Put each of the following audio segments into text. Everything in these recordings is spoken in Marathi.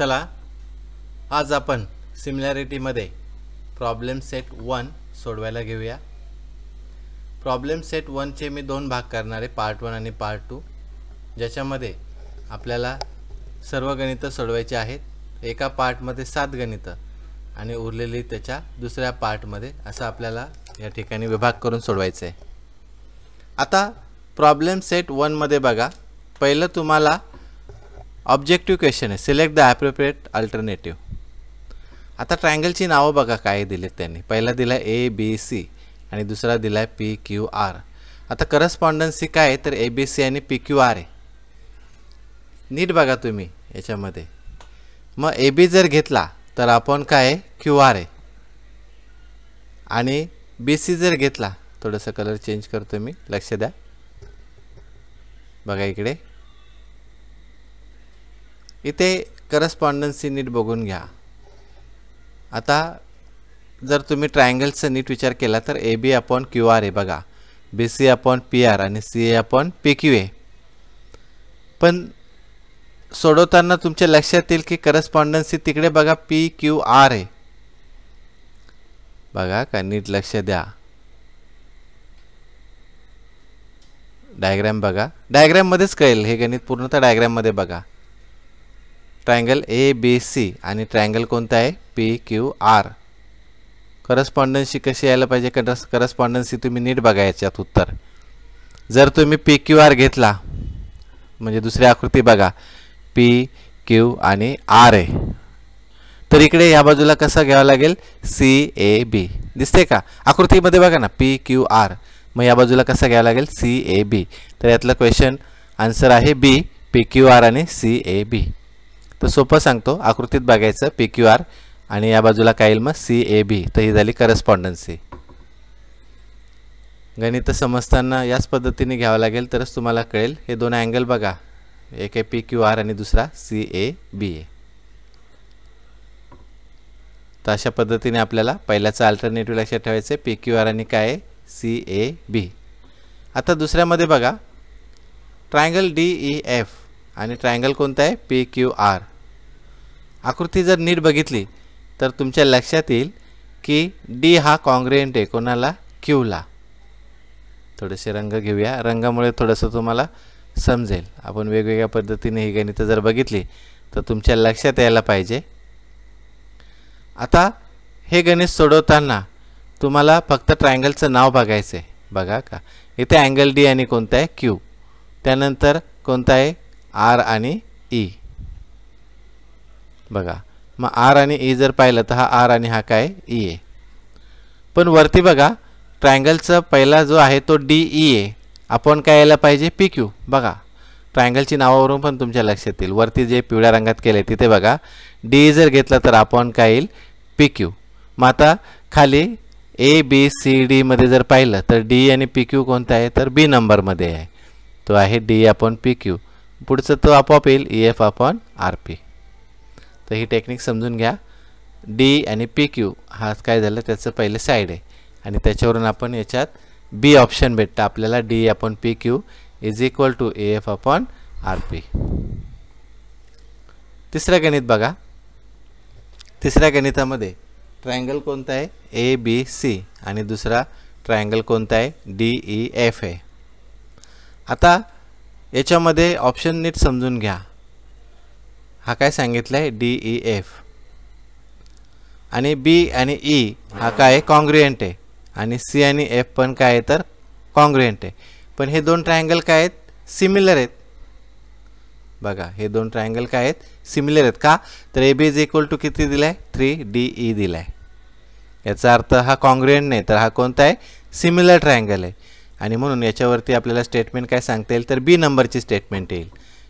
चला आज आपण सिमिलॅरिटीमध्ये प्रॉब्लेम सेट 1 सोडवायला घेऊया। प्रॉब्लेम सेट 1 चे मी दोन भाग करणार आहे, पार्ट 1 आणि पार्ट 2, ज्याच्यामध्ये आपल्याला सर्व गणितं सोडवायची आहेत। एका पार्टमध्ये 7 गणितं आणि उरलेली त्याच्या दुसऱ्या पार्टमध्ये असं आपल्याला या ठिकाणी विभाग करून सोडवायचं आहे। आता प्रॉब्लेम सेट 1 मध्ये बघा, पहिलं तुम्हाला ऑब्जेक्टिव्ह क्वेश्चन आहे, सिलेक्ट द ॲप्रोप्रिएट अल्टरनेटिव्ह। आता ट्रायंगलची नावं बघा काय दिलेत त्यांनी, पहिला दिला ए बी सी आणि दुसरा दिला पी क्यू आर। आता करस्पॉन्डन्सी काय आहे तर ए बी सी आणि पी क्यू आर आहे। नीट बघा तुम्ही याच्यामध्ये, मग ए बी जर घेतला तर आपण काय आहे क्यू आर आहे, आणि बी सी जर घेतला, थोडंसं कलर चेंज करतो मी, लक्ष द्या बघा इकडे, इथे करस्पॉन्डन्सी नीट बघून घ्या। आता जर तुम्ही ट्रायंगलचं नीट विचार केला तर A B upon Q R आहे बघा, B C upon P R आणि C A upon P Q A. पण सोडवताना तुमच्या लक्षात येईल की करस्पॉन्डन्सी तिकडे बघा पी क्यू आर आहे बघा का, नीट लक्ष द्या। डायग्राम बघा, डायग्राममध्येच कळेल हे गणित, पूर्णतः डायग्राममध्ये बघा। ट्रायंगल ए बी सी आणि ट्रायंगल कोणता आहे पी क्यू आर। करस्पॉन्डन्सी कशी यायला पाहिजे, करस्पॉन्डन्सी तुम्ही नीट बघा याच्यात उत्तर। जर तुम्ही पी क्यू आर घेतला म्हणजे दुसरी आकृती बघा, पी क्यू आणि आर आहे, तर इकडे या बाजूला कसा घ्यावा लागेल सी ए बी, दिसते का आकृतीमध्ये बघा ना, पी क्यू आर, मग या बाजूला कसा घ्यावा लागेल सी ए बी। तर यातलं क्वेश्चन आन्सर आहे बी, पी क्यू आर आणि सी ए बी। तर सोपं सांगतो, आकृतीत बघायचं पी क्यू आर आणि या बाजूला काय येईल मग सी ए बी, तर ही झाली करस्पॉन्डन्सी। गणित समजताना याच पद्धतीने घ्यावं लागेल तरच तुम्हाला कळेल। हे दोन अँगल बघा, एक आहे पी क्यू आर आणि दुसरा सी ए बी आहे। तर अशा पद्धतीने आपल्याला पहिल्याचा अल्टरनेटिव्ह लक्षात ठेवायचं आहे, पी क्यू आर आणि काय आहे सी ए बी। आता दुसऱ्यामध्ये बघा, ट्रायंगल डी ई एफ आणि ट्रायंगल कोणता आहे पी क्यू आर। आकृती जर नीट बघितली तर तुमच्या लक्षात येईल की डी हा कॉन्ग्रुएंट आहे कोणाला, क्यूला। थोडेसे रंग घेऊया, रंगामुळे थोडंसं तुम्हाला समजेल। आपण वेगवेगळ्या पद्धतीने ही गणितं जर बघितली तर तुमच्या लक्षात यायला पाहिजे। आता हे गणित सोडवताना तुम्हाला फक्त ट्रायंगलचं नाव बघायचं आहे बघा का, इथे अँगल डी आणि कोणता आहे क्यू, त्यानंतर कोणता आहे आर आणि ई बघा। मग आर आणि ई जर पाहिलं तर हा आर आणि हा काय ई आहे। पण वरती बघा ट्रायंगलचा पहिला जो आहे तो डी ई आहे, आपण काय यायला पाहिजे पी क्यू बघा। ट्रायंगलची नावावरून पण तुमच्या लक्षात येईल, वरती जे पिवळ्या रंगात केले तिथे बघा डी जर घेतला तर आपण काय येईल पी क्यू। मग आता खाली ए बी सी डी मध्ये जर पाहिलं तर डी आणि पी क्यू कोणता आहे तर बी नंबरमध्ये आहे, तो आहे डी अपॉन पी क्यू। पुढचं तो आपोआप येईल E F upon R P. तर ही टेक्निक समजून घ्या, डी आणि पी क्यू हा काय झालं त्याचं पहिलं साईड आहे आणि त्याच्यावरून आपण याच्यात बी ऑप्शन भेटतं आपल्याला, D upon P Q is equal to A F upon R P. तिसरं गणित बघा, तिसऱ्या गणितामध्ये ट्रायंगल कोणता आहे ए बी सी आणि दुसरा ट्रायंगल कोणता आहे डी ई एफ आहे। आता याच्यामध्ये ऑप्शन नीट समजून घ्या, हा काय सांगितलं आहे डी ई एफ आणि बी आणि ई हा काय कॉन्ग्रुएंट आहे आणि सी आणि एफ पण काय आहे तर कॉन्ग्रुएंट आहे। पण हे दोन ट्रायंगल काय आहेत सिमिलर आहेत बघा, हे दोन ट्रायंगल काय आहेत सिमिलर आहेत का, तर A B is equal to किती दिलाय 3 डी ई दिलाय। याचा अर्थ हा कॉन्ग्रुएंट नाही तर हा कोणता आहे सिमिलर ट्रायंगल आहे, आणि म्हणून याच्यावरती आपल्याला स्टेटमेंट काय सांगता येईल तर बी नंबरची स्टेटमेंट येईल,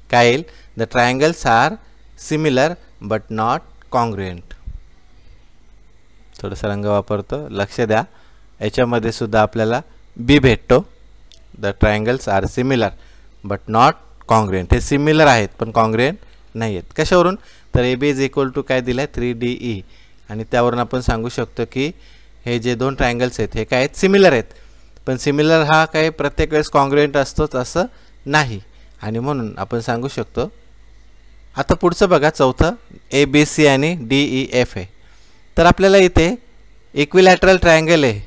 काय येईल the triangles are similar but not congruent. थोडंसं रंग वापरतो, लक्ष द्या, याच्यामध्ये सुद्धा आपल्याला बी भेटतो, the triangles are similar but not congruent. हे सिमिलर आहेत पण कॉन्ग्रुएंट नाही आहेत, कशावरून तर A B is equal to काय दिलं आहे 3 डी ई, आणि त्यावरून आपण सांगू शकतो की हे जे दोन ट्रायंगल्स आहेत हे काय आहेत सिमिलर आहेत, पण सिमिलर हा काय प्रत्येक वेळेस कॉन्ग्रुएंट असतोच असं नाही, आणि म्हणून आपण सांगू शकतो आता पुढचं बघा, चौथं ABC आणि DEF आहे. तर आपल्याला इथे इक्विलॅटरल ट्रायंगल आहे,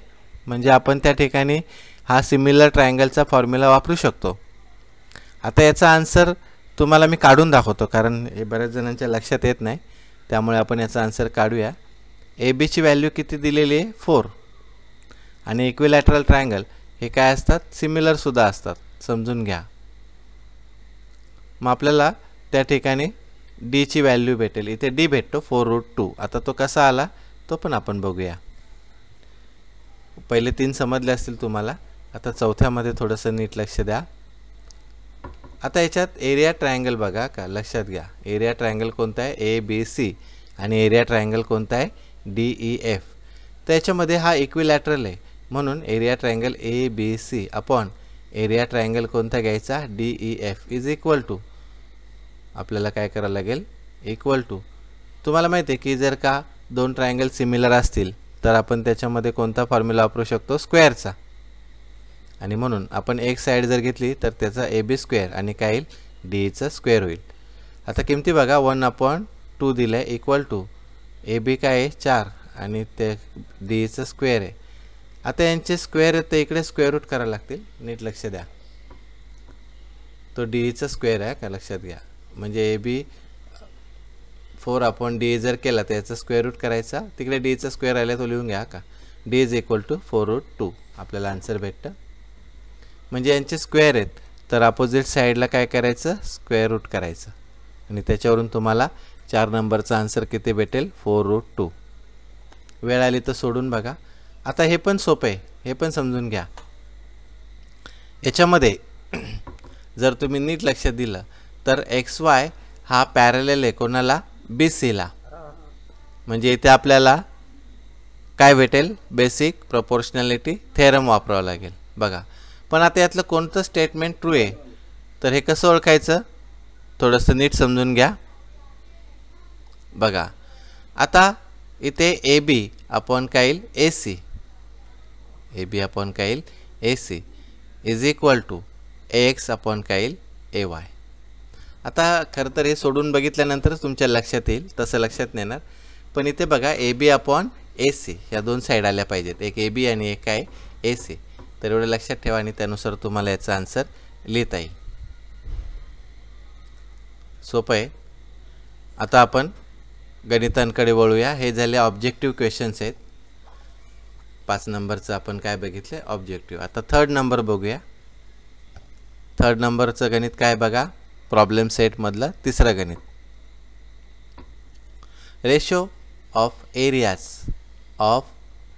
म्हणजे आपण त्या ठिकाणी हा सिमिलर ट्रायंगलचा फॉर्म्युला वापरू शकतो. आता याचा आन्सर तुम्हाला मी काढून दाखवतो, कारण हे बऱ्याच जणांच्या लक्षात येत नाही, त्यामुळे आपण याचा आन्सर काढूया. ABची व्हॅल्यू किती दिलेली आहे? 4. आणि इक्विलॅटरल ट्रायंगल हे काय असतात? सिमिलरसुद्धा असतात, समजून घ्या. मग आपल्याला त्या ठिकाणी डीची व्हॅल्यू भेटेल. इथे डी भेटतो 4√2. आता तो कसा आला तो पण आपण बघूया. पहिले 3 समजले असतील तुम्हाला, आता चौथ्यामध्ये थोडंसं नीट लक्ष द्या. आता याच्यात एरिया ट्रायंगल बघा का, लक्षात घ्या. एरिया ट्रायंगल कोणता आहे? ABC. आणि एरिया ट्रायंगल कोणता आहे? DEF. तर याच्यामध्ये हा इक्विलॅटरल आहे, म्हणून area triangle ABC upon area triangle कोणता घ्यायचा? DEF इज इक्वल टू, आपल्याला काय करावं लागेल? Equal to. तुम्हाला माहिती आहे की जर का दोन ट्रायंगल सिमिलर असतील तर आपण त्याच्यामध्ये कोणता फॉर्म्युला वापरू शकतो? स्क्वेअरचा. आणि म्हणून आपण एक साईड जर घेतली तर त्याचा AB स्क्वेअर आणि काय येईल? DEचा स्क्वेअर होईल. आता किमती बघा, 1/2 दिलं आहे इक्वल टू AB काय आहे? 4 आणि ते DEचा स्क्वेअर आहे. आता यांचे स्क्वेअर आहे तर इकडे स्क्वेअर रूट करायला लागतील, नीट लक्ष द्या. तो DEचा स्क्वेअर आहे का, लक्षात घ्या. म्हणजे AB 4/DE जर केला तर याचा स्क्वेअर रूट करायचा, तिकडे DEचा स्क्वेअर आला तो लिहून घ्या का. D is equal to 4√2. आपल्याला आन्सर भेटतं. म्हणजे यांचे स्क्वेअर आहेत तर अपोजिट साईडला काय करायचं? स्क्वेअर रूट करायचं. आणि त्याच्यावरून तुम्हाला 4 नंबरचा आन्सर किती भेटेल? 4√2. वेळ आली तर सोडून बघा. आता हे पण सोपं आहे, हे पण समजून घ्या. याच्यामध्ये जर तुम्ही नीट लक्ष दिलं तर XY हा पॅरलल आहे कोणाला? BCला. म्हणजे इथे आपल्याला काय भेटेल? बेसिक प्रोपोर्शनॅलिटी थेरम वापरावा लागेल बघा. पण आता यातलं कोणतं स्टेटमेंट ट्रू आहे तर हे कसं ओळखायचं? थोडंसं नीट समजून घ्या बघा. आता इथे AB अपॉन काय येईल? AC. AB अपॉन काय येईल? AC is equal to AX upon काय येईल? AY. आता खरं तर हे सोडून बघितल्यानंतरच तुमच्या लक्षात येईल, तसं लक्षात नाही येणार. पण इथे बघा AB अपॉन AC ह्या दोन साईड आल्या पाहिजेत, एक AB आणि एक काय? AC. तर एवढं लक्षात ठेवा आणि त्यानुसार तुम्हाला याचा आन्सर लिहिता येईल. सोपं आहे. आता आपण गणितांकडे वळूया. हे झाले ऑब्जेक्टिव्ह क्वेश्चन्स आहेत. 5 नंबरचं आपण काय बघितलं? ऑब्जेक्टिव्ह. आता 3rd नंबर बघूया. 3rd नंबरचं गणित काय बघा? प्रॉब्लेम सेटमधलं 3रं गणित. Ratio of areas of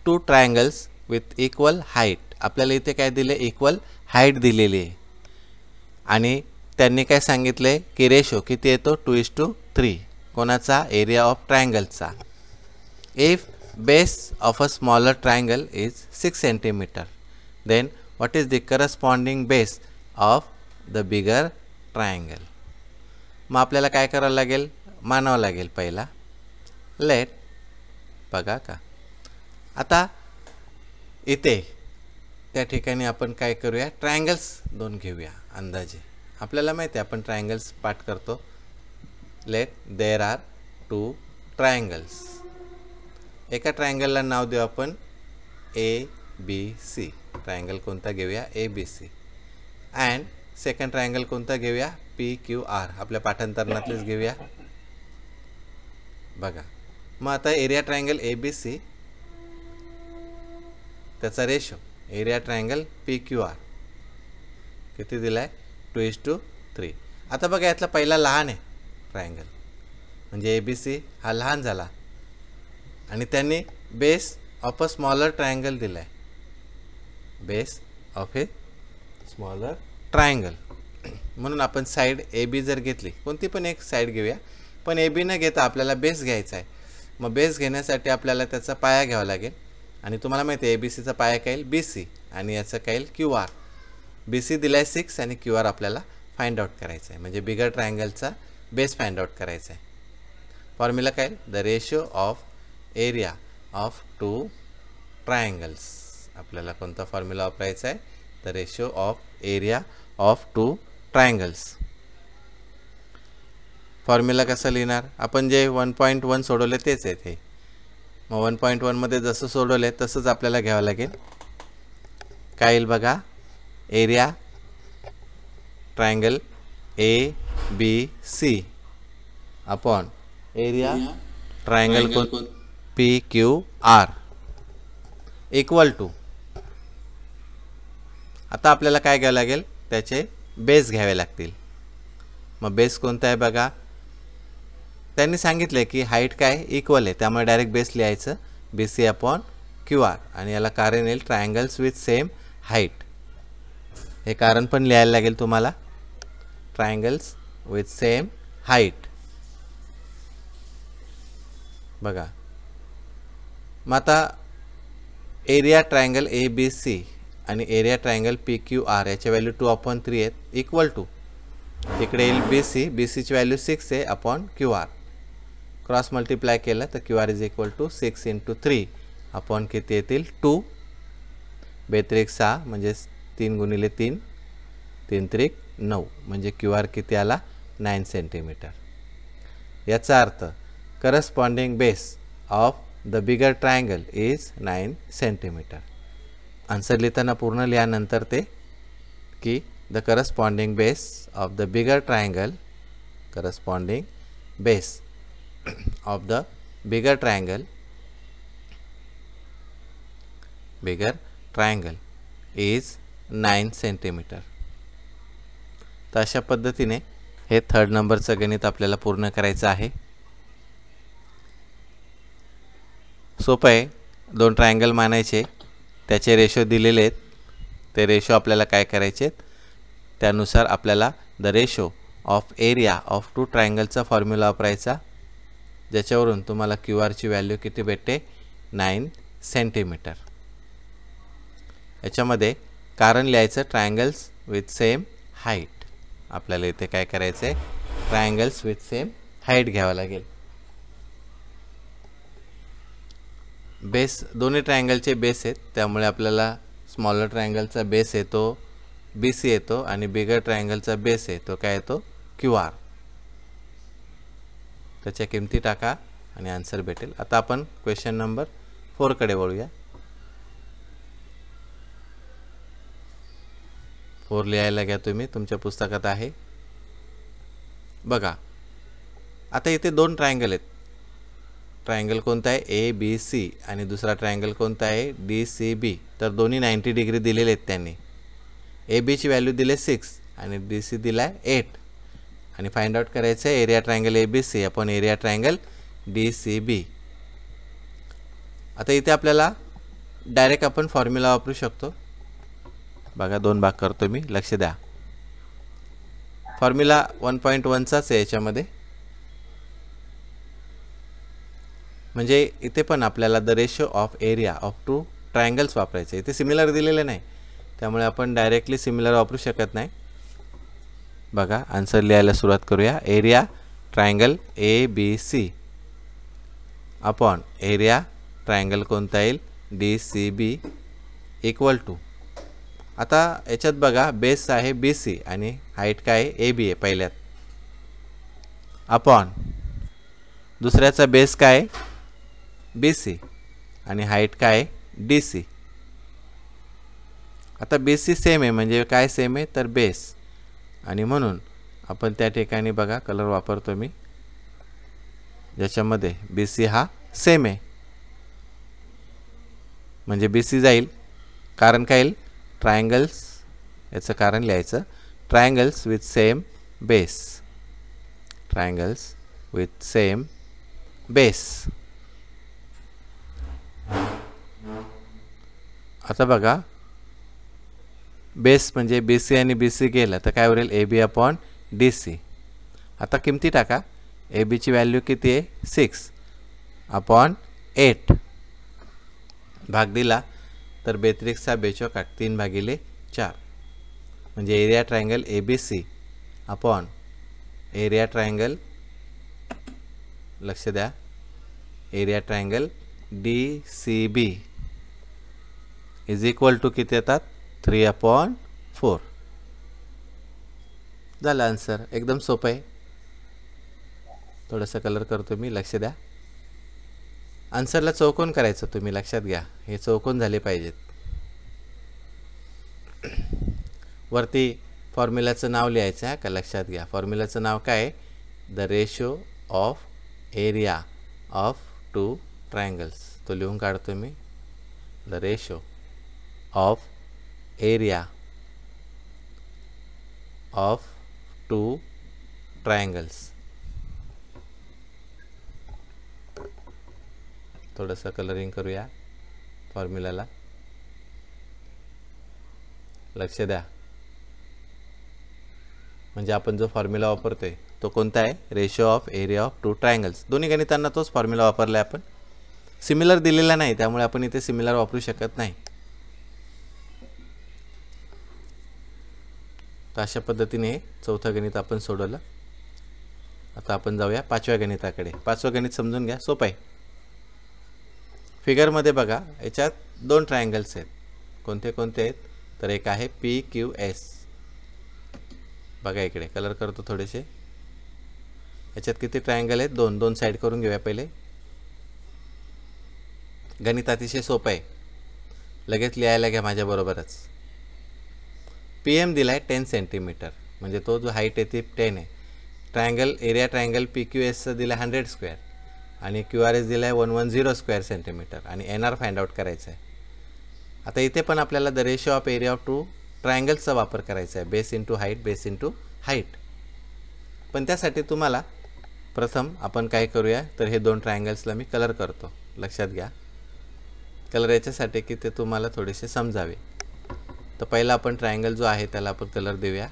2 triangles with equal height. आपल्याला इथे काय दिले? इक्वल हाईट दिलेली आहे. आणि त्यांनी काय सांगितलं आहे की रेशो किती येतो? 2:3. कोणाचा? एरिया ऑफ ट्रायंगलचा. If base of a smaller triangle is 6 cm, then what is the corresponding base of the bigger ट्रायंगल. मग आपल्याला काय करावं लागेल? मानावं लागेल पहिला. लेट बघा का. आता इथे त्या ठिकाणी आपण काय करूया? ट्रायंगल्स 2 घेऊया अंदाजे. आपल्याला माहिती आहे आपण ट्रायंगल्स पाठ करतो. Let there are 2 triangles. एका ट्रायंगलला नाव देऊ आपण ABC. ट्रायंगल कोणता घेऊया? ABC. अँड सेकंड ट्रायंगल कोणता घेऊया? PQR. आपल्या पाठांतरणातलेच घेऊया बघा. मग आता एरिया ट्रायंगल ABC त्याचा रेशो एरिया ट्रायंगल PQR किती दिला आहे? 2:3. आता बघा यातला पहिला लहान आहे ट्रायंगल, म्हणजे ABC हा लहान झाला आणि त्यांनी base of a smaller triangle दिला आहे. Base of a smaller triangle. म्हणून आपण साईड AB जर घेतली, कोणती पण एक साईड घेऊया, पण AB न घेता आपल्याला बेस घ्यायचा आहे. मग बेस घेण्यासाठी आपल्याला त्याचा पाया घ्यावा लागेल. आणि तुम्हाला माहिती आहे ABCचा पाया काय येईल? BC. आणि याचं काय येईल? QR. BC दिला आहे 6 आणि QR आपल्याला फाइंड आउट करायचं आहे, म्हणजे बिगर ट्रायंगलचा बेस फाइंड आउट करायचा आहे. फॉर्म्युला काय? The ratio of area of 2 triangles. आपल्याला कोणता फॉर्म्युला वापरायचा आहे? The ratio of area of 2 triangles. Formula कसं लिहिणार, आपण जे 1.1 सोडवले तेच आहे ते. मग 1.1 मध्ये जसं सोडवले तसंच आपल्याला घ्यावं लागेल. काय येईल बघा, area triangle ABC upon area triangle PQR equal to. आता आपल्याला काय घ्यावं लागेल, त्याचे बेस घ्यावे लागतील. मग बेस कोणता आहे बघा, त्यांनी सांगितलं की हाईट काय इक्वल आहे, त्यामुळे डायरेक्ट बेस लिहायचं BC अपॉन QR. आणि याला कारण येईल ट्रायंगल्स विथ सेम हाईट. हे कारण पण लिहायला लागेल तुम्हाला, ट्रायंगल्स विथ सेम हाईट. बघा मग आता एरिया ट्रायंगल ABC आणि एरिया ट्रायंगल PQR याच्या व्हॅल्यू 2/3 आहेत इक्वल टू. इकडे येईल BCची व्हॅल्यू 6 आहे अपॉन QR. क्रॉस मल्टिप्लाय केलं तर QR is equal to 6 × 3 upon किती येतील 2. 2 × 6 म्हणजे 3 × 3 3 × 9 म्हणजे QR किती आला 9 सेंटीमीटर. याचा अर्थ corresponding base of the bigger triangle is 9 centimetre. Answer लिहिताना पूर्ण लिहानंतर ते की the corresponding base of the bigger triangle, corresponding base of the bigger triangle is 9 centimetre. तर अशा पद्धतीने हे 3rd नंबरचं गणित आपल्याला पूर्ण करायचं आहे. सोपं आहे. 2 ट्रायंगल मानायचे, त्याचे रेशो दिलेले आहेत. ते रेशो आपल्याला काय करायचे, त्यानुसार आपल्याला the ratio of area of 2 ट्रायंगलचा फॉर्म्युला वापरायचा, ज्याच्यावरून तुम्हाला QRची व्हॅल्यू किती भेटते 9 सेंटीमीटर. याच्यामध्ये कारण लिहायचं ट्रायंगल्स विथ सेम हाईट. आपल्याला इथे काय करायचं आहे, ट्रायंगल्स विथ सेम हाईट घ्यावं लागेल. बेस दोन्ही ट्रायंगलचे बेस आहेत, त्यामुळे आपल्याला स्मॉलर ट्रायंगलचा बेस येतो BC येतो आणि बिगर ट्रायंगलचा बेस येतो काय येतो QR. त्याच्या किमती टाका आणि आन्सर भेटेल. आता आपण क्वेश्चन नंबर 4 कडे वळूया. 4 लिहायला घ्या तुम्ही, तुमच्या पुस्तकात आहे बघा. आता इथे 2 ट्रायंगल आहेत. ट्रायंगल कोणता आहे ABC आणि दुसरा ट्रायंगल कोणता आहे DCB. तर दोन्ही 90 डिग्री दिलेले आहेत त्यांनी. AB ची व्हॅल्यू दिले 6 आणि DC दिलाय 8. आणि फाइंड आउट करायचं आहे area triangle ABC upon area triangle DCB. आता इथे आपल्याला डायरेक्ट आपण फॉर्म्युला वापरू शकतो. बघा 2 भाग करतो मी, लक्ष द्या. फॉर्म्युला 1.1चाच आहे याच्यामध्ये. म्हणजे इथे पण आपल्याला the ratio of area of 2 triangles वापरायचे. इथे सिमिलर दिलेले नाही, त्यामुळे आपण डायरेक्टली सिमिलर वापरू शकत नाही. बघा आन्सर लिहायला सुरुवात करूया. Area triangle ABC upon area triangle कोणता येईल DCB इक्वल टू. आता याच्यात बघा बेस आहे BC आणि हाईट काय आहे AB आहे पहिल्यात, अपॉन दुसऱ्याचा बेस काय आहे BC आणि हाईट काय आहे DC. आता BC सेम आहे म्हणजे काय सेम आहे तर बेस, आणि म्हणून आपण त्या ठिकाणी बघा कलर वापरतो मी, ज्याच्यामध्ये BC हा सेम आहे म्हणजे BC जाईल. कारण काय येईल ट्रायंगल्स, याचं कारण लिहायचं triangles with same base, triangles with same base. आता बघा बेस म्हणजे BC आणि BC गेलं तर काय उरेल AB अपॉन DC. आता किमती टाका. AB ची व्हॅल्यू किती आहे 6 अपॉन 8. भाग दिला तर 32 सा 42 3/4 म्हणजे area triangle ABC upon area triangle, लक्ष द्या, area triangle DCB is equal to किती येतात 3/4. झालं आन्सर. एकदम सोपं आहे. थोडंसं कलर करतो मी, लक्ष द्या. आन्सरला चौकोन करायचं, तुम्ही लक्षात घ्या, हे चौकोन झाले पाहिजेत. वरती फॉर्म्युलाचं नाव लिहायचं आहे का, लक्षात घ्या. फॉर्म्युलाचं नाव काय आहे? The ratio of area of two triangles. तो लिहून काढतो मी. The ratio of area of two triangles. थोडंसं कलरिंग करूया फॉर्म्युलाला, लक्ष द्या. म्हणजे आपण जो फॉर्म्युला वापरतोय तो कोणता आहे? Ratio of area of two triangles. दोन्ही गणितांना तोच फॉर्म्युला वापरला आहे आपण. सिमिलर दिलेला नाही, त्यामुळे आपण इथे सिमिलर वापरू शकत नाही. तर अशा पद्धतीने चौथं गणित आपण सोडवलं. आता आपण जाऊया पाचव्या गणिताकडे. पाचवं गणित समजून घ्या, सोपं आहे. फिगरमध्ये बघा, याच्यात दोन ट्रायंगल्स आहेत. कोणते कोणते आहेत? तर एक आहे PQS. बघा इकडे कलर करतो थोडेसे. याच्यात किती ट्रायंगल आहेत? दोन. दोन साईड करून घेऊया पहिले. गणित अतिशय सोपं आहे, लगेच लिहायला घ्या माझ्याबरोबरच. PM दिला आहे 10 सेंटीमीटर, म्हणजे तो जो हाईट आहे ती 10 आहे. ट्रायंगल एरिया ट्रायंगल PQSचं दिलं 100 स्क्वेअर आणि QRS दिला आहे 110 स्क्वेअर सेंटीमीटर आणि NR फाइंड आउट करायचं आहे. आता इथे पण आपल्याला the ratio of area of two ट्रायंगल्सचा वापर करायचा आहे, base into height, base into height. पण त्यासाठी तुम्हाला प्रथम आपण काय करूया, तर हे दोन ट्रायंगल्सला मी कलर करतो. लक्षात घ्या, कलर याच्यासाठी की ते तुम्हाला थोडेसे समजावे. तर पहिला आपण ट्रायंगल जो आहे त्याला आपण कलर देऊया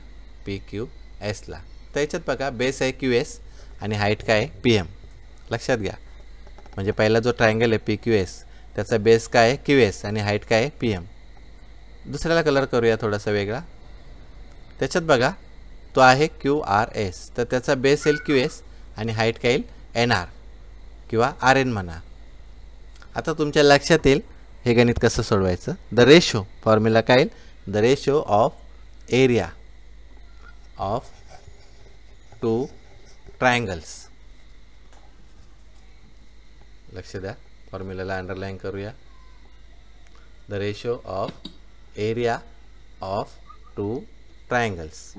PQSला. तर याच्यात बघा, बेस आहे QS आणि हाईट काय आहे? PM. लक्षात घ्या, म्हणजे पहिला जो ट्रायंगल आहे PQS त्याचा बेस काय आहे? QS आणि हाईट काय आहे? PM. दुसऱ्याला कलर करूया थोडासा वेगळा. त्याच्यात बघा, तो आहे QRS, तर त्याचा बेस येईल QS आणि हाईट काय येईल? NR किंवा RN म्हणा. आता तुमच्या लक्षात येईल हे गणित कसं सोडवायचं. द रेशो, फॉर्म्युला काय येईल? The ratio of area of two triangles. लक्ष द्या, फॉर्म्युलाला अंडरलाईन करूया. The ratio of area of two triangles.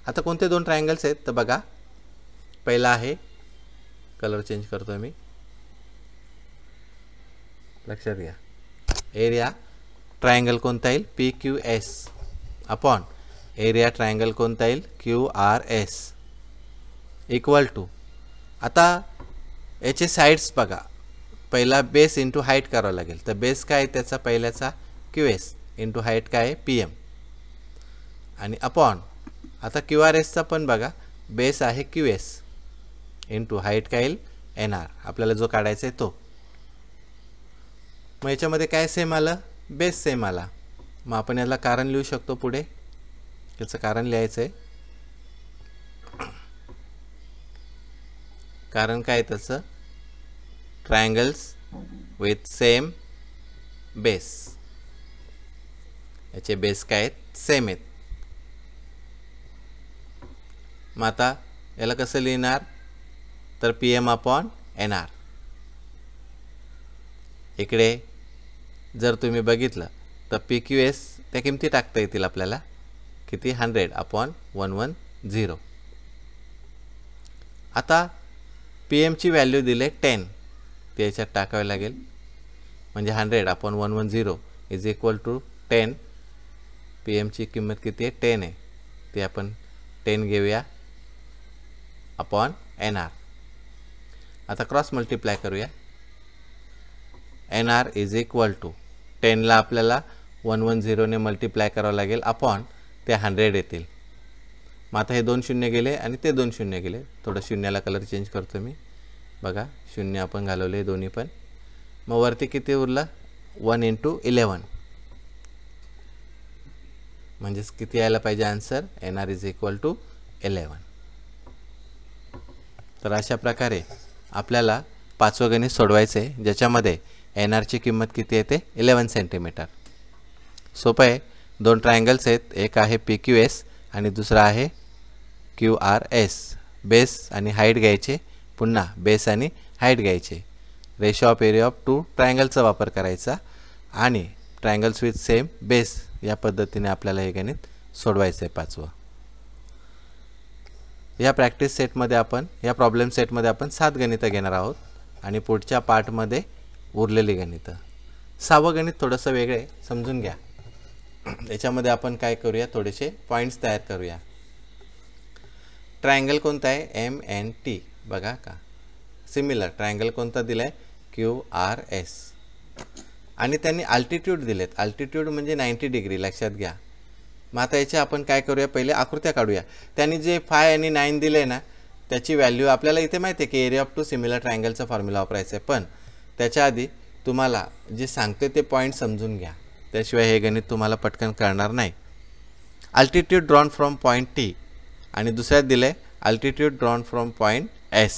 आता कोणते दोन ट्रायंगल्स आहेत? तर बघा, पहिला आहे, कलर चेंज करतो मी, लक्षात घ्या. एरिया ट्रायंगल कोणता येईल? PQS अपॉन एरिया ट्रायंगल कोणता येईल? QRS equal to. आता याचे साईड्स बघा, पहिला बेस इंटू हाईट करावं लागेल. तर बेस काय आहे त्याचा? पहिल्याचा QS इंटू हाईट काय आहे? PM आणि अपॉन. आता QRSचा पण बघा, बेस आहे QS इंटू हाईट काय येईल? NR. आपल्याला जो काढायचा आहे तो. मग याच्यामध्ये काय सेम आलं? बेस सेम आला. मग आपण याला कारण लिहू शकतो पुढे. याचं कारण लिहायचं आहे. कारण काय त्याचं? Triangles with same base. याचे बेस काय आहेत? सेम आहेत. मग आता याला कसं लिहिणार? तर PM अपॉन NR. इकडे जर तुम्ही बघितलं तर PQS त्या किमती टाकता येतील आपल्याला. किती? 100 अपॉन 110. आता PMची व्हॅल्यू दिले 10, ते याच्यात टाकावे लागेल. म्हणजे 100 अपॉन 110 इज इक्वल टू 10. PMची किंमत किती आहे? 10 आहे. ते आपण 10 घेऊया अपॉन NR. आता क्रॉस मल्टिप्लाय करूया. NR इज इक्वल टू 10ला आपल्याला 110 ने मल्टिप्लाय करावं लागेल अपॉन ते 100 येतील. मग आता हे दोन शून्य गेले आणि ते दोन शून्य गेले. थोडं शून्याला कलर चेंज करतो मी. बघा, शून्य आपण घालवले दोन्ही पण. मग वरती किती उरलं? 1 इंटू 11. म्हणजेच किती यायला पाहिजे answer? NR is equal to 11. तर अशा प्रकारे आपल्याला पाचवं गणित सोडवायचं आहे, ज्याच्यामध्ये NRची किंमत किती येते? 11 सेंटीमीटर. सोपं आहे. दोन ट्रायंगल्स आहेत, एक आहे PQS आणि दुसरा आहे QRS. बेस आणि हाईट घ्यायचे पुन्हा बेस आणि हाईट घ्यायचे. Ratio of area of two ट्रायंगलचा वापर करायचा आणि ट्रायंगल्स विथ सेम बेस या पद्धतीने आपल्याला हे गणित सोडवायचं आहे 5वं. या प्रॅक्टिस सेटमध्ये आपण या प्रॉब्लेम सेटमध्ये आपण 7 गणितं घेणार आहोत आणि पुढच्या पार्टमध्ये उरलेली गणितं. 6वं गणित थोडंसं वेगळे समजून घ्या. याच्यामध्ये आपण काय करूया, थोडेसे पॉईंट्स तयार करूया. ट्रायंगल कोणता आहे, MNT बघा का. सिमिलर ट्रायंगल कोणता दिला आहे, QRS आणि त्यांनी अल्टिट्यूड दिलेत. अल्टिट्यूड म्हणजे 90 डिग्री लक्षात घ्या. मग आता याचे आपण काय करूया, पहिले आकृत्या काढूया. त्यांनी जे 5 आणि 9 दिले आहे ना, त्याची व्हॅल्यू आपल्याला इथे माहिती आहे की एरिया ऑफ टू सिमिलर ट्रायंगलचा फॉर्म्युला वापरायचा आहे. पण त्याच्या आधी तुम्हाला जे सांगते ते पॉईंट समजून घ्या, त्याशिवाय हे गणित तुम्हाला पटकन कळणार नाही. Altitude drawn from point T आणि दुसऱ्यात दिलं आहे altitude drawn from point S.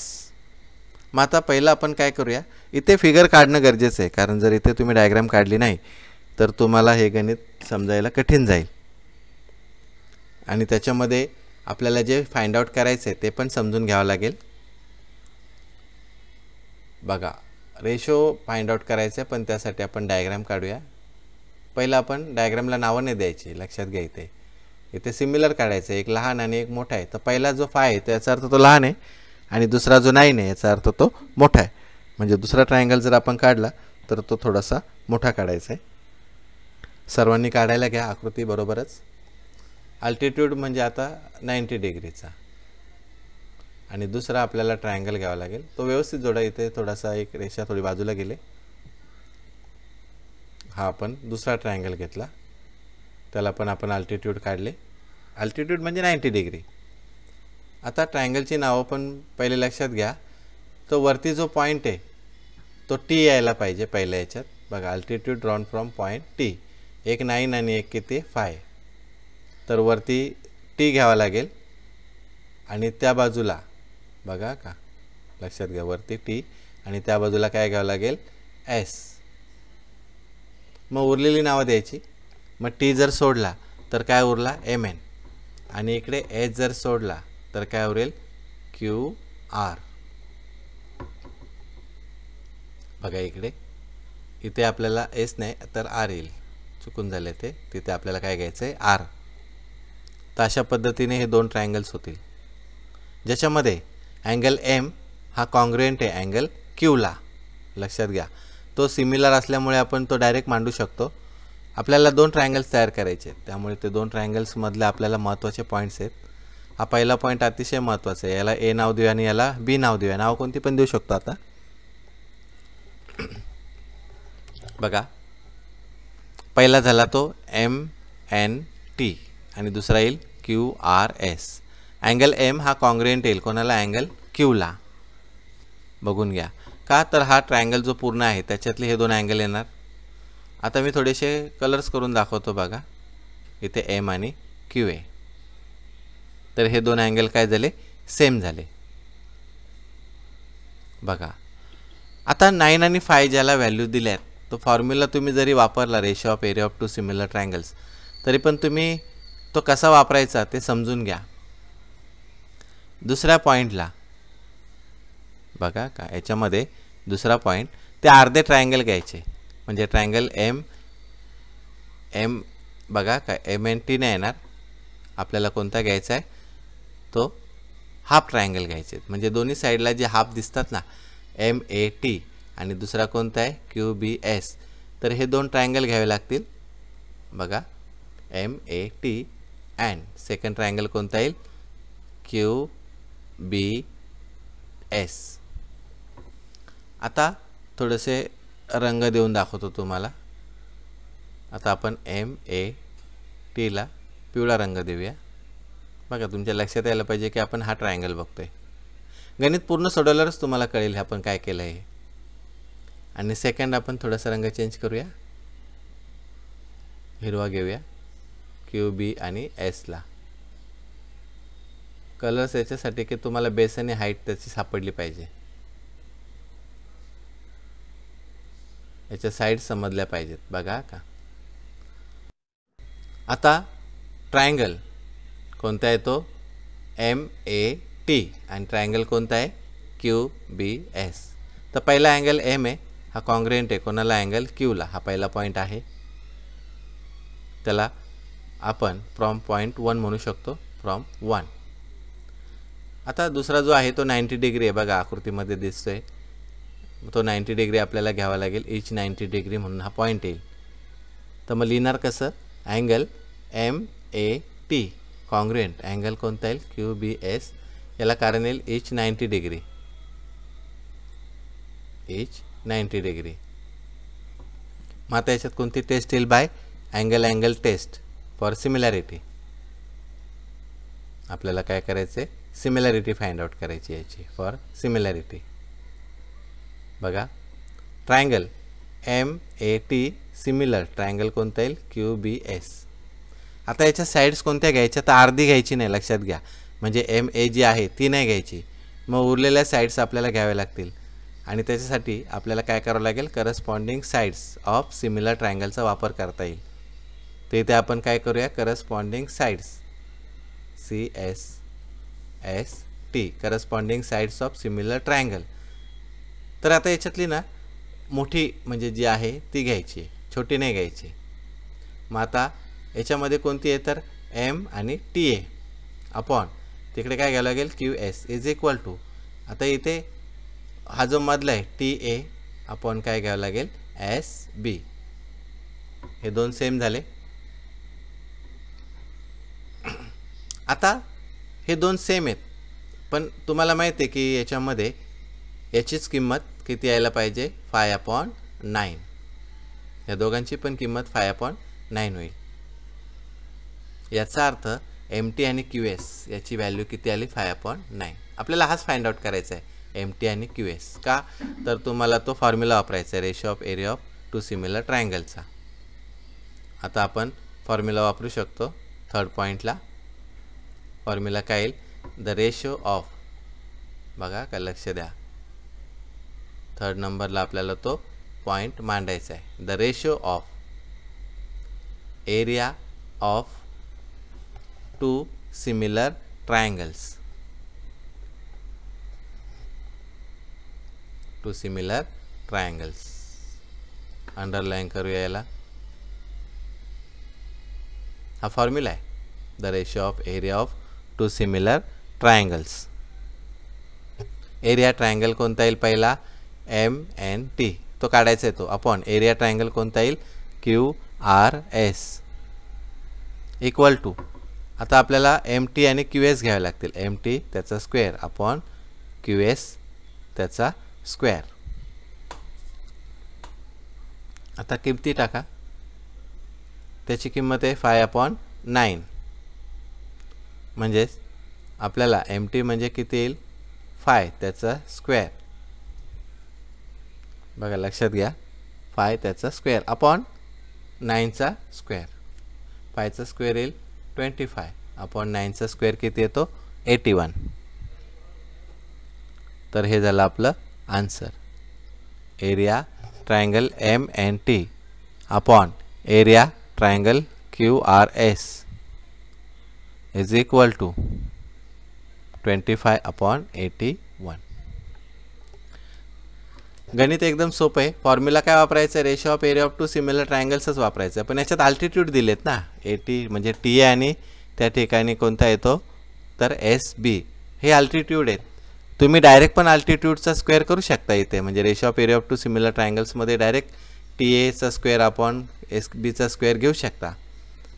मग आता पहिलं आपण काय करूया, इथे फिगर काढणं गरजेचं आहे, कारण जर इथे तुम्ही डायग्राम काढली नाही तर तुम्हाला हे गणित समजायला कठीण जाईल आणि त्याच्यामध्ये आपल्याला जे फाइंड आउट करायचं आहे ते पण समजून घ्यावं लागेल. बघा, रेशो फाइंड आउट करायचं आहे, पण त्यासाठी आपण डायग्राम काढूया. पहिलं आपण डायग्रामला नावं नाही द्यायची, लक्षात घ्या. इथे सिमिलर काढायचं आहे, एक लहान आणि एक मोठा आहे. तर पहिला जो 5 आहे त्याचा अर्थ तो लहान आहे आणि दुसरा जो 9 आहे याचा अर्थ तो मोठा आहे. म्हणजे दुसरा ट्रायंगल जर आपण काढला तर तो थोडासा मोठा काढायचा आहे. सर्वांनी काढायला घ्या आकृती बरोबरच. अल्टिट्यूड म्हणजे आता 90 डिग्रीचा आणि दुसरा आपल्याला ट्रायंगल घ्यावा लागेल. तो व्यवस्थित जोडा. इथे थोडासा एक रेषा थोडी बाजूला गेले. हा आपण दुसरा ट्रायंगल घेतला, त्याला पण आपण अल्टिट्यूड काढले. अल्टिट्यूड म्हणजे 90 डिग्री. आता ट्रायंगलची नावं पण पहिले लक्षात घ्या. तो वरती जो पॉईंट आहे तो T यायला पाहिजे पहिल्या याच्यात. बघा, altitude drawn from point T. एक 9 आणि एक किती 5. तर वरती T घ्यावा लागेल आणि त्या बाजूला बघा का, लक्षात घ्या, वरती T आणि त्या बाजूला काय घ्यावं लागेल, S. मग उरलेली नावं द्यायची. मग T जर सोडला तर काय उरला, MN आणि इकडे S जर सोडला तर काय उरेल, QR. बघा इथे आपल्याला S नाही तर R येईल, चुकून झाले ते. तिथे आपल्याला काय घ्यायचं आहे, R. तर अशा पद्धतीने हे 2 ट्रायंगल्स होतील ज्याच्यामध्ये अँगल M हा कॉन्ग्रुएंट आहे अँगल Q ला. लक्षात घ्या, तो सिमिलर असल्यामुळे आपण तो डायरेक्ट मांडू शकतो. आपल्याला 2 ट्रायंगल्स तयार करायचे आहेत, त्यामुळे ते 2 ट्रायंगल्समधले आपल्याला महत्त्वाचे पॉईंट्स आहेत. हा पहिला पॉईंट अतिशय महत्त्वाचा आहे. याला A नाव देऊया आणि याला B नाव देऊया. नाव कोणती पण देऊ शकतो. आता बघा, पहिला झाला तो MNT आणि दुसरा येईल QRS. अँगल M हा कॉन्ग्रुएंट येईल कोणाला, अँगल Q ला. बघून घ्या का, तर हा ट्रायंगल जो पूर्ण आहे त्याच्यातले हे 2 अँगल येणार. आता मी थोडेसे कलर्स करून दाखवतो. बघा, इथे M आणि Q आहे. तर हे 2 अँगल काय झाले, सेम झाले. बघा, आता 9 आणि 5 ज्याला व्हॅल्यू दिल्यात तो फॉर्म्युला तुम्ही जरी वापरला, ratio of area of two similar triangles, तरी पण तुम्ही तो कसा वापरायचा ते समजून घ्या. दुसऱ्या पॉईंटला बघा का, याच्यामध्ये दुसरा पॉईंट ते अर्धे ट्रायंगल घ्यायचे. म्हणजे ट्रायंगल M बघा का, MNT नाही येणार. आपल्याला कोणता घ्यायचा आहे, तो हाफ ट्रायंगल घ्यायचे. म्हणजे दोन्ही साईडला जे हाफ दिसतात ना, MAT आणि दुसरा कोणता आहे, QBS. तर हे 2 ट्रायंगल घ्यावे लागतील. बघा, MAT अँड सेकंड ट्रायंगल कोणता येईल, QBS. आता थोडेसे रंग देऊन दाखवतो तुम्हाला. आता आपण MAT ला पिवळा रंग देऊया. बघा, तुमच्या लक्षात यायला पाहिजे की आपण हा ट्रायंगल बघतोय. गणित पूर्ण सोडवल्यावरच तुम्हाला कळेल आपण काय केलं आहे. आणि सेकंड आपण थोडासा रंग चेंज करूया, हिरवा घेऊया QB आणि S ला. कलर्स याच्यासाठी की तुम्हाला बेस आणि हाईट त्याची सापडली पाहिजे, याच्या साईड समजल्या पाहिजेत. बघा का, आता ट्रायंगल कोणता आहे, तो MAT आणि ट्रायंगल कोणता आहे, क्यू बी एस. तर पहिला अँगल एम आहे, हा कॉन्ग्रुएंट आहे कोणाला, अँगल क्यूला. हा पहिला पॉईंट आहे, त्याला आपण फ्रॉम पॉईंट 1 म्हणू शकतो, फ्रॉम 1. आता दुसरा जो आहे तो 90 डिग्री आहे, बघा आकृतीमध्ये दिसतोय. तो 90 डिग्री आपल्याला घ्यावा लागेल, इच 90 डिग्री म्हणून हा पॉईंट येईल. तर मग लिहिणार कसं, angle M A T congruent angle कोणता येईल, क्यू बी एस. याला कारण येईल इच 90 डिग्री, इच 90 डिग्री. मग आता याच्यात कोणती टेस्ट येईल, by angle test for similarity. आपल्याला काय करायचं आहे, सिमिलॅरिटी फाइंड आउट करायची याची, फॉर सिमिलॅरिटी. बघा triangle M A T similar, triangle कोणता येईल, क्यू बी एस. आता याच्या साईड्स कोणत्या घ्यायच्या, तर अर्धी घ्यायची नाही, लक्षात घ्या. म्हणजे एम ए जी आहे ती नाही घ्यायची, मग उरलेल्या साईड्स आपल्याला घ्याव्या लागतील. आणि त्याच्यासाठी आपल्याला काय करावं लागेल, करस्पॉन्डिंग साईड्स ऑफ सिमिलर ट्रायंगलचा वापर करता येईल. तर इथे आपण काय करूया, corresponding sides C S S T, corresponding sides of similar triangle. तर आता याच्यातली ना मोठी म्हणजे जी आहे ती घ्यायची, छोटी नाही घ्यायची. मग आता याच्यामध्ये कोणती आहे, तर एम आणि टी ए अपॉन तिकडे काय घ्यावं लागेल, Q S is equal to. आता इथे हा जो मधला आहे टी ए अपॉन काय घ्यावं लागेल, एस बी. हे दोन सेम झाले. आता हे दोन सेम आहेत, पण तुम्हाला माहिती आहे की याच्यामध्ये याचीच किंमत किती यायला पाहिजे, 5/9. या दोघांची पण किंमत 5/9 होईल. याचा अर्थ एम टी आणि क्यू एस याची व्हॅल्यू किती आली, 5/9. आपल्याला हाच फाइंड आउट करायचा आहे, एम टी आणि क्यू एस. का, तर तुम्हाला तो फॉर्म्युला वापरायचा आहे, ratio of area of two similar ट्रायंगलचा. आता आपण फॉर्म्युला वापरू शकतो थर्ड पॉईंटला. फॉर्म्युला काय येईल, द रेशो ऑफ, बघा का, लक्ष द्या, थर्ड नंबरला आपल्याला तो पॉईंट मांडायचा आहे. The ratio of area of two similar triangles, two similar triangles. Underline करूया याला. हा फॉर्म्युला आहे, the ratio of area of two similar triangles. Area triangle कोणता येईल, पहिला एम एन टी, तो काढायचा आहे तो, अपॉन एरिया ट्रायंगल कोणता येईल, Q R S equal to. आता आपल्याला एम टी आणि क्यू एस घ्यावे लागतील. एम टी त्याचा स्क्वेअर अपॉन क्यू एस त्याचा स्क्वेअर. आता किमती टाका. त्याची किंमत आहे 5/9. म्हणजेच आपल्याला एम टी म्हणजे किती येईल, 5 त्याचा स्क्वेअर. बघा लक्षात घ्या, 5 त्याचा स्क्वेअर अपॉन 9चा स्क्वेअर. 5चा स्क्वेअर येईल 25 अपॉन 9चा स्क्वेअर किती येतो, 81. तर हे झालं आपलं answer. Area triangle M N T upon area triangle Q R S is equal to 25/81. गणित एकदम सोपं आहे. फॉर्म्युला काय वापरायचं, ratio of area of two similar ट्रायंगल्सच वापरायचं. पण याच्यात अल्टिट्यूड दिलेत ना, 80 म्हणजे टी ए आणि त्या ठिकाणी कोणता येतो, तर एस बी. हे अल्टिट्यूड आहेत. तुम्ही डायरेक्ट पण अल्टिट्यूडचा स्क्वेअर करू शकता इथे, म्हणजे ratio of area of two similar ट्रायंगल्समध्ये डायरेक्ट टी एचा स्क्वेअर अपॉन एस बीचा स्क्वेअर घेऊ शकता.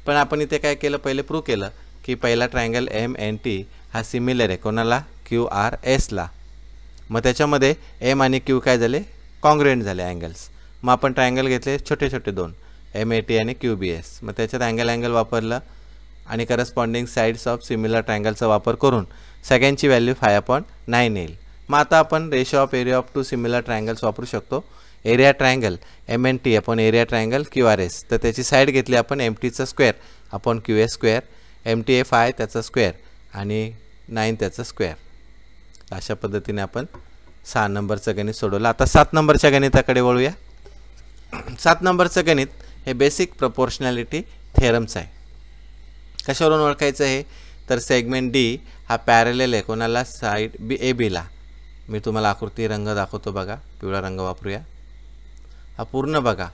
पण आपण इथे काय केलं, पहिले प्रूव्ह केलं की पहिला ट्रायंगल एम एन टी हा सिमिलर आहे कोणाला, क्यू आर एसला. मग त्याच्यामध्ये एम आणि क्यू काय झाले, कॉन्ग्रुएंट झाले अँगल्स. मग आपण ट्रायंगल घेतले छोटे छोटे दोन, एम ए टी आणि क्यू बी एस. मग त्याच्यात अँगल वापरलं आणि करस्पॉन्डिंग साईड्स ऑफ सिमिलर ट्रायंगलचा वापर करून सगळ्यांची व्हॅल्यू 5/9 येईल. मग आता आपण ratio of area of two similar triangles वापरू शकतो. Area triangle M N T upon area triangle Q R S. तर त्याची साईड घेतली आपण एम टीचा square upon Q S square. M T ए 5 त्याचा स्क्वेअर आणि 9 त्याचा स्क्वेअर. अशा पद्धतीने आपण 6 नंबरचं गणित सोडवलं. आता 7 नंबरच्या गणिताकडे वळूया. 7 नंबरचं गणित हे बेसिक प्रपोर्शनॅलिटी थेरमचं आहे. कशावरून ओळखायचं हे, तर सेगमेंट डी हा पॅरलेल आहे कोणाला, साईड बी ए बीला. मी तुम्हाला आकृती रंग दाखवतो बघा, पिवळा रंग वापरूया. हा पूर्ण बघा,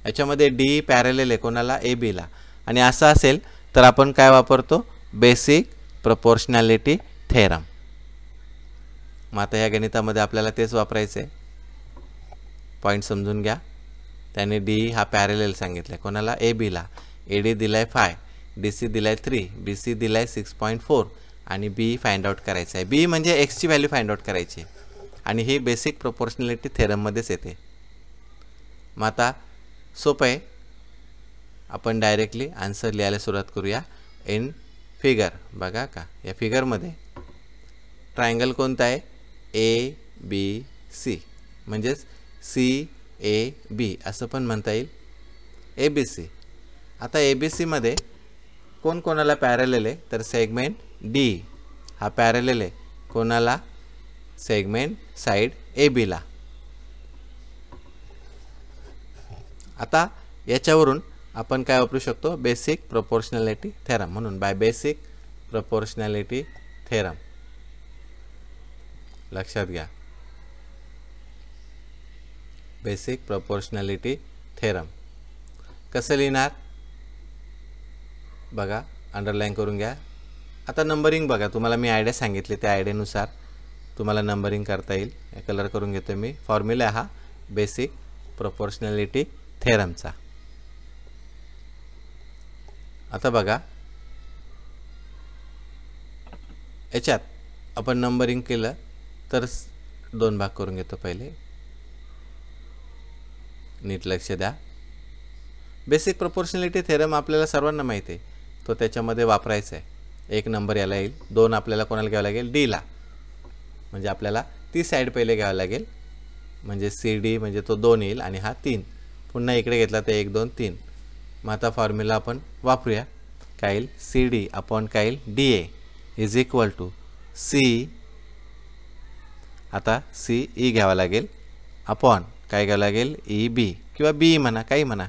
याच्यामध्ये डी पॅरलल आहे कोणाला, ए बीला. आणि असं असेल तर आपण काय वापरतो, बेसिक प्रोपोर्शनॅलिटी थेरम. मग आता या गणितामध्ये आपल्याला तेच वापरायचं आहे. पॉईंट समजून घ्या. त्याने डी हा पॅरलल सांगितलं आहे कोणाला, ए बीला. ए डी दिला आहे 5, डी सी दिला आहे 3, बी सी दिला आहे 6.4 आणि बी फाइंड आउट करायचं आहे. बी म्हणजे एक्सची व्हॅल्यू फाइंड आउट करायची आणि ही बेसिक प्रोपोर्शनॅलिटी थेरममध्येच येते. मग आता सोपं आहे, आपण डायरेक्टली आन्सर लिहायला सुरुवात करूया. इन फिगर बघा का, या फिगरमध्ये ट्रायंगल कोणता आहे, ए बी सी, म्हणजेच सी ए बी असं पण म्हणता येईल, ए बी सी. आता ए बी सीमध्ये कोण कोणाला पॅरलल आहे, तर सेगमेंट डी हा पॅरलल आहे कोणाला, सेगमेंट साइड ए बीला. आता याच्यावरून आपण काय वापरू शकतो, बेसिक प्रोपोर्शनॅलिटी थेरम. म्हणून बाय बेसिक प्रोपोर्शनॅलिटी थेरम, लक्षात घ्या, बेसिक प्रोपोर्शनॅलिटी थेरम. कसं लिहिणार बघा, अंडरलाईन करून घ्या. आता नंबरिंग बघा, तुम्हाला मी आयडिया सांगितली, त्या आयडियानुसार तुम्हाला नंबरिंग करता येईल. कलर करून घेतो मी. फॉर्म्युला हा बेसिक प्रोपोर्शनॅलिटी थेरमचा. आता बघा, याच्यात आपण नंबरिंग केलं तर 2 भाग करून घेतो. पहिले नीट लक्ष द्या. बेसिक प्रोपोर्शनॅलिटी थेरम आपल्याला सर्वांना माहिती आहे, तो त्याच्यामध्ये वापरायचा आहे. 1 नंबर याला येईल, 2 आपल्याला कोणाला घ्यावं लागेल, डीला. म्हणजे आपल्याला ती साईड पहिले घ्यावं लागेल, म्हणजे सी डी म्हणजे तो 2 येईल आणि हा 3. पुन्हा इकडे घेतला तर 1 2 3. मग आता फॉर्म्युला आपण वापरूया. काय येईल, सी डी अपॉन काय येईल, D A is equal to C. आता सी ई घ्यावा लागेल अपॉन काय घ्यावं लागेल, ई बी किंवा बी म्हणा, काही म्हणा.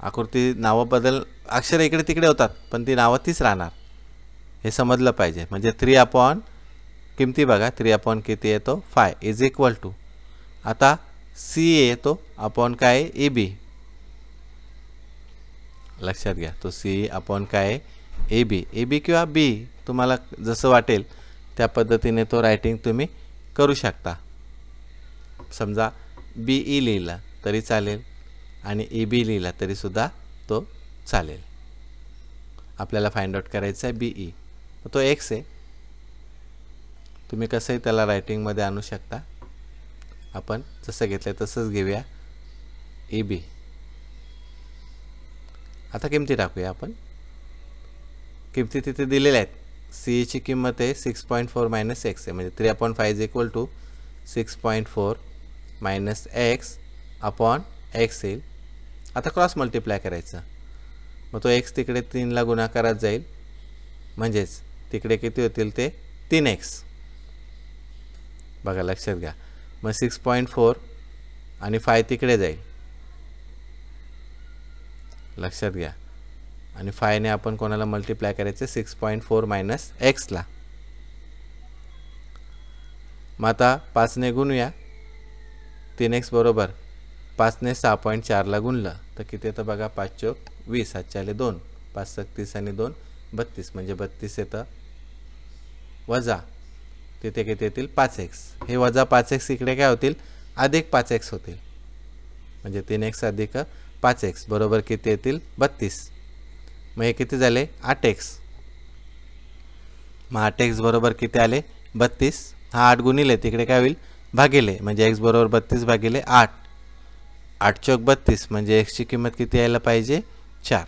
आकृती नावं बदल, अक्षर इकडे तिकडे होतात पण ती नावं तीच राहणार, हे समजलं पाहिजे. म्हणजे 3 अपॉन किमती बघा, 3 अपॉन किती येतो, 5 इज इक्वल टू. आता सी ए येतो अपॉन काय, ई बी. लक्षात घ्या, तो सी अपॉन काय, ए बी. ए बी किंवा बी तुम्हाला जसं वाटेल त्या पद्धतीने तो रायटिंग तुम्ही करू शकता. समजा बी ई लिहिला तरी चालेल आणि ए बी लिहिला तरीसुद्धा तो चालेल. आपल्याला फाइंड आउट करायचं आहे बी ई. तो एक्स आहे, तुम्ही कसंही त्याला रायटिंगमध्ये आणू शकता. आपण जसं घेतलं आहे तसंच घेऊया, ए बी. आता किमती टाकूया आपण. किमती तिथे दिलेल्या आहेत. सी ची किंमत आहे 6.4 मायनस एक्स आहे, म्हणजे 3/5 is equal to 6.4 minus X upon X येईल. आता क्रॉस मल्टिप्लाय करायचं, मग तो एक्स तिकडे 3ला गुणाकारात जाईल, म्हणजेच तिकडे किती होतील ते 3x. बघा लक्षात घ्या. मग 6.4 आणि 5 तिकडे जाईल, लक्षात घ्या. आणि 5 ने आपण कोणाला मल्टिप्लाय करायचं, 6.4 मायनस एक्सला. मग आता 5 ने गुणूया. 3x बरोबर 5 ने 6.4ला गुणलं तर किती येतं बघा, 5 चौक 20, 7 2, 5 7 30 आणि 2 32, म्हणजे 32 येतं. वजा तिथे किती येतील, 5x. हे वजा 5x इकडे काय होतील, अधिक 5x होतील, म्हणजे 3x अधिक 5x बरोबर किती येतील, 32. मग हे किती झाले, 8x. मग 8x बरोबर किती आले, 32. हा 8 गुणिले तिकडे काय होईल, भागिले, म्हणजे x बरोबर 32 भागिले 8. 8 चौक 32, म्हणजे x ची किंमत किती यायला पाहिजे, 4.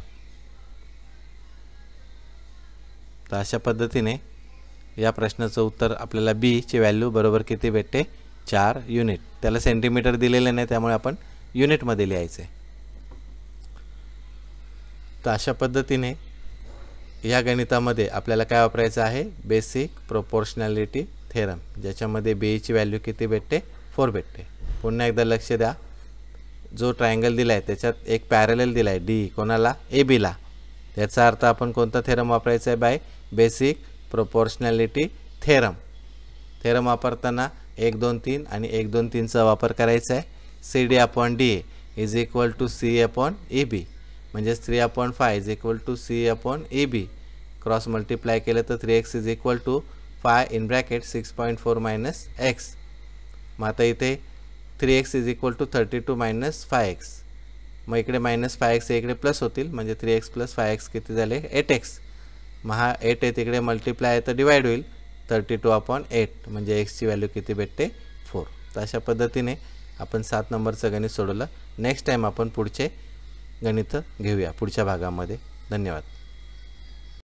तर अशा पद्धतीने या प्रश्नाचं उत्तर आपल्याला बी ची व्हॅल्यू बरोबर किती भेटते, 4 युनिट. त्याला सेंटीमीटर दिलेले नाही, त्यामुळे आपण युनिटमध्ये लिहायचं आहे. तर अशा पद्धतीने या गणितामध्ये आपल्याला काय वापरायचं आहे, बेसिक प्रोपोर्शनॅलिटी थेरम, ज्याच्यामध्ये बी ची व्हॅल्यू किती भेटते, 4 भेटते. पुन्हा एकदा लक्ष द्या, जो ट्रायंगल दिला आहे त्याच्यात एक पॅरलल दिला आहे डी कोणाला, ए बीला. त्याचा अर्थ आपण कोणता थेरम वापरायचा आहे, by basic proportionality theorem. Theorem वापरताना 1 2 3 आणि 1 2 3चा वापर करायचा आहे. CD/DA is equal to C/AB म्हणजे 3/5 is equal to C/AB. Cross multiply केलं तर 3x is equal to 5 in bracket 6.4 minus x. मग आता इथे 3x is equal to 32 minus 5x. मग इकडे मायनस 5x इकडे प्लस होतील म्हणजे 3x प्लस 5x किती झाले 8x. मग हा 8 आहे तिकडे मल्टिप्लाय आहे तर डिवाइड होईल 32/8 म्हणजे x ची व्हॅल्यू किती भेटते 4. तर अशा पद्धतीने आपण 7 नंबरचं गणित सोडवलं. नेक्स्ट टाइम आपण पुढचे गणित घेऊया पुढच्या भागामध्ये. धन्यवाद.